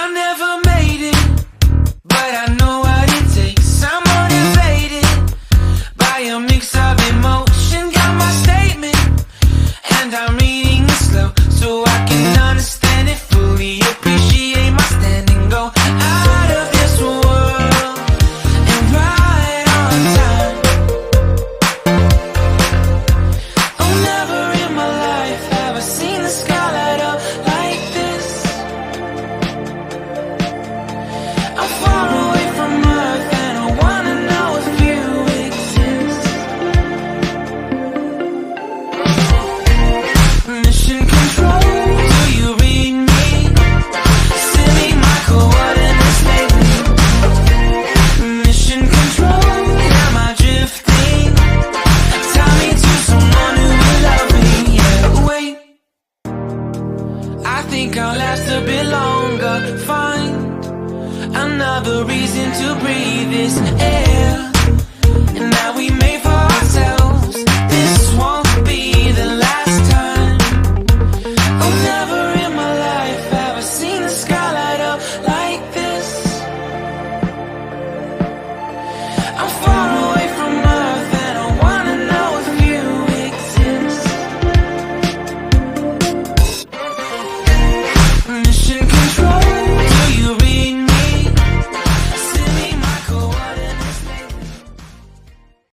I never made it, but I know what it takes. I'm motivated by a mix of emotion. Got my statement, and I'm reading it slow so I can understand it fully. Appreciate my standing, go out of this world and right on time. Oh, never in my life have I seen the sky light up like this. I'm far away from Earth and I wanna know if you exist. Mission control, do you read me? Silly my coordinates lately. Mission control, am I drifting? Tie me to someone who will love me. Yeah, wait, I think I'll last a bit longer. Find another reason to breathe this air.